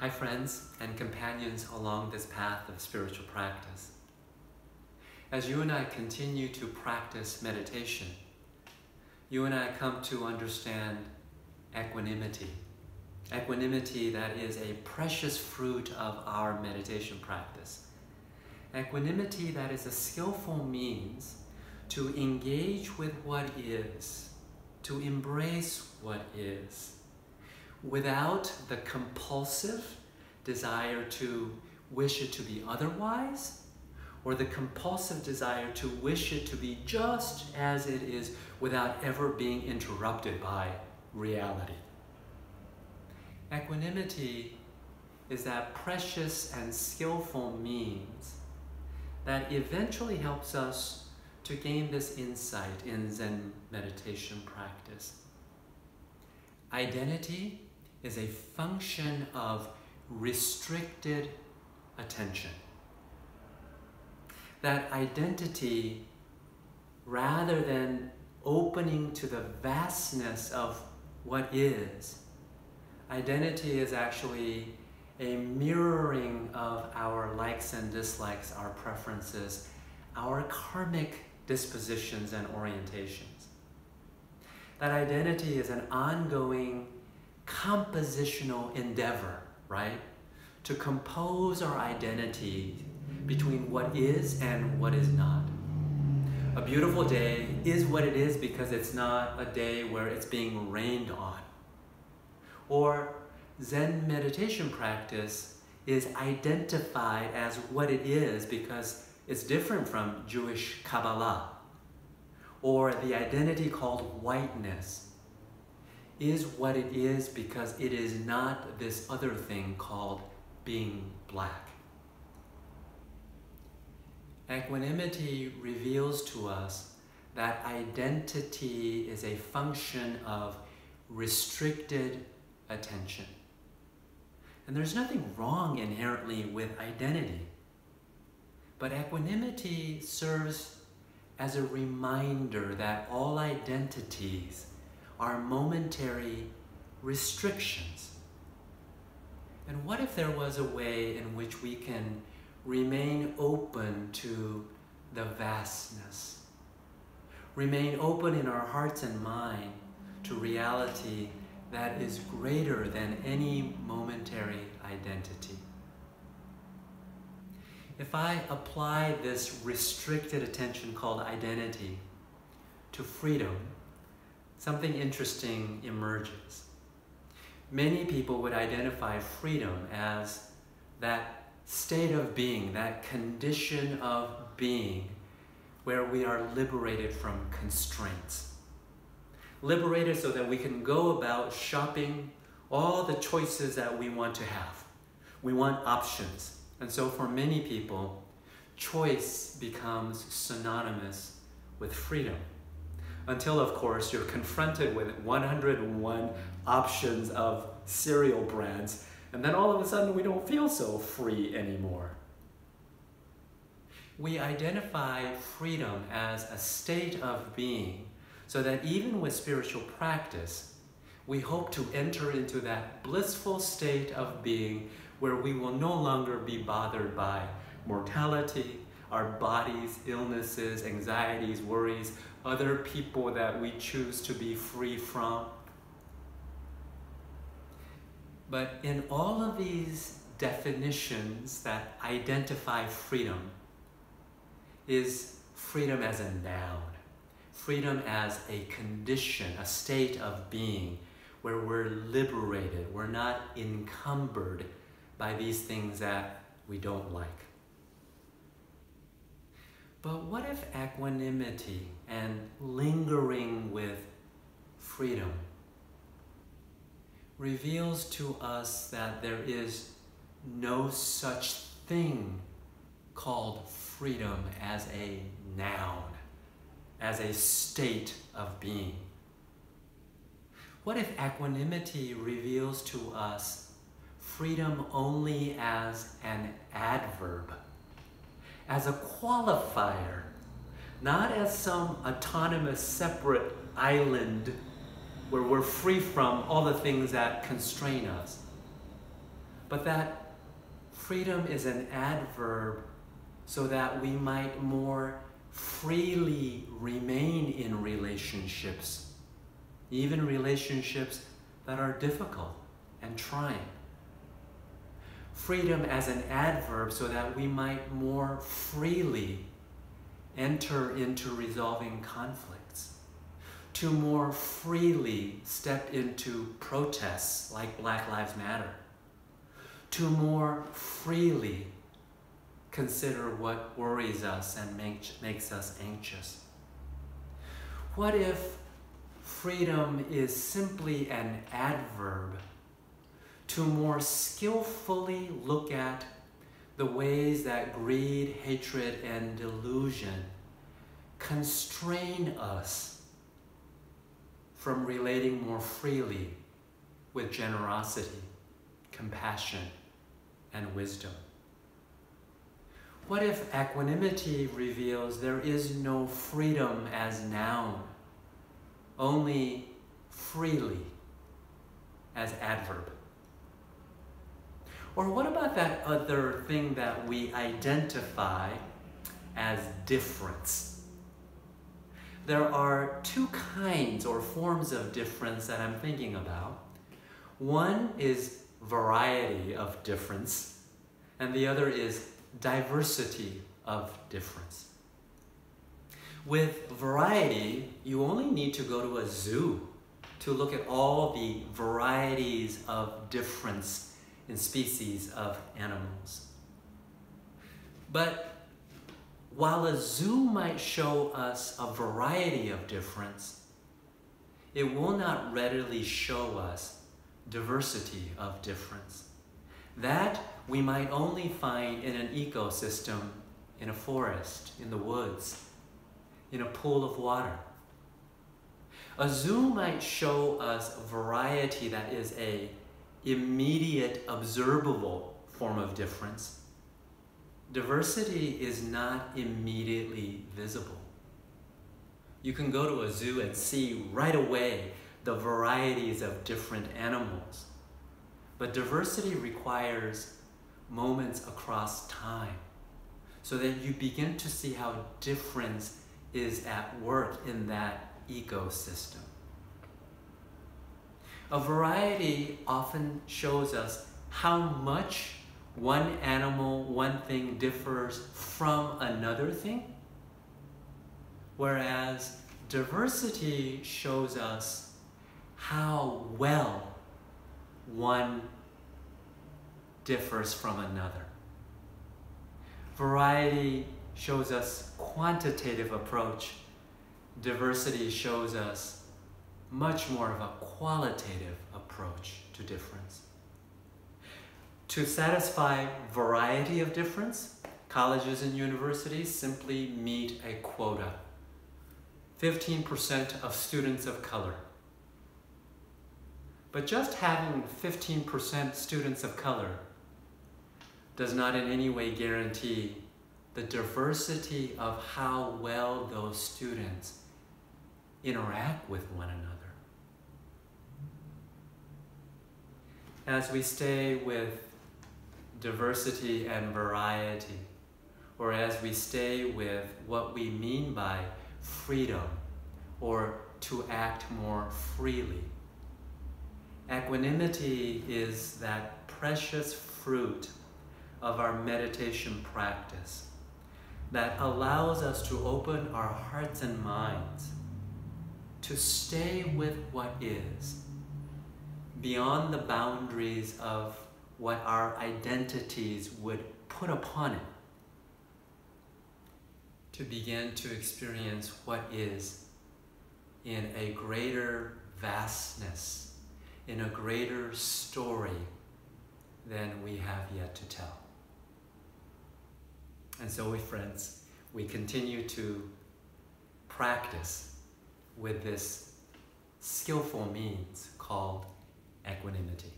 Hi friends and companions along this path of spiritual practice. As you and I continue to practice meditation, you and I come to understand equanimity. Equanimity that is a precious fruit of our meditation practice. Equanimity that is a skillful means to engage with what is, to embrace what is, without the compulsive desire to wish it to be otherwise, or the compulsive desire to wish it to be just as it is without ever being interrupted by reality. Equanimity is that precious and skillful means that eventually helps us to gain this insight in Zen meditation practice. Identity is a function of restricted attention. That identity, rather than opening to the vastness of what is, identity is actually a mirroring of our likes and dislikes, our preferences, our karmic dispositions and orientations. That identity is an ongoing compositional endeavor, right? To compose our identity between what is and what is not. A beautiful day is what it is because it's not a day where it's being rained on. Or Zen meditation practice is identified as what it is because it's different from Jewish Kabbalah. Or the identity called whiteness is what it is because it is not this other thing called being black. Equanimity reveals to us that identity is a function of restricted attention. And there's nothing wrong inherently with identity. But equanimity serves as a reminder that all identities are momentary restrictions. And what if there was a way in which we can remain open to the vastness, remain open in our hearts and mind to reality that is greater than any momentary identity? If I apply this restricted attention called identity to freedom, something interesting emerges. Many people would identify freedom as that state of being, that condition of being where we are liberated from constraints. Liberated so that we can go about shopping all the choices that we want to have. We want options. And so for many people, choice becomes synonymous with freedom. Until, of course, you're confronted with 101 options of cereal brands, and then all of a sudden we don't feel so free anymore. We identify freedom as a state of being so that even with spiritual practice, we hope to enter into that blissful state of being where we will no longer be bothered by mortality, our bodies, illnesses, anxieties, worries, other people that we choose to be free from. But in all of these definitions that identify freedom is freedom as a noun, freedom as a condition, a state of being where we're liberated, we're not encumbered by these things that we don't like. But what if equanimity and lingering with freedom reveals to us that there is no such thing called freedom as a noun, as a state of being? What if equanimity reveals to us freedom only as an adverb, as a qualifier, not as some autonomous separate island where we're free from all the things that constrain us, but that freedom is an adverb so that we might more freely remain in relationships, even relationships that are difficult and trying. Freedom as an adverb so that we might more freely enter into resolving conflicts, to more freely step into protests like Black Lives Matter, to more freely consider what worries us and makes us anxious. What if freedom is simply an adverb to more skillfully look at the ways that greed, hatred, and delusion constrain us from relating more freely with generosity, compassion, and wisdom? What if equanimity reveals there is no freedom as noun, only freely as adverb? Or what about that other thing that we identify as difference? There are two kinds or forms of difference that I'm thinking about. One is variety of difference, and the other is diversity of difference. With variety, you only need to go to a zoo to look at all the varieties of difference in species of animals. But while a zoo might show us a variety of difference, it will not readily show us diversity of difference. That we might only find in an ecosystem, in a forest, in the woods, in a pool of water. A zoo might show us variety that is an immediate, observable form of difference. Diversity is not immediately visible. You can go to a zoo and see right away the varieties of different animals. But diversity requires moments across time so that you begin to see how difference is at work in that ecosystem. A variety often shows us how much one animal, one thing differs from another thing, whereas diversity shows us how well one differs from another. Variety shows us quantitative approach. Diversity shows us much more of a qualitative approach to difference. To satisfy variety of difference, colleges and universities simply meet a quota. 15% of students of color. But just having 15% students of color does not in any way guarantee the diversity of how well those students interact with one another. As we stay with diversity and variety, or as we stay with what we mean by freedom, or to act more freely, equanimity is that precious fruit of our meditation practice that allows us to open our hearts and minds to stay with what is, beyond the boundaries of what our identities would put upon it, to begin to experience what is in a greater vastness, in a greater story than we have yet to tell. And so, friends, we continue to practice with this skillful means called equanimity.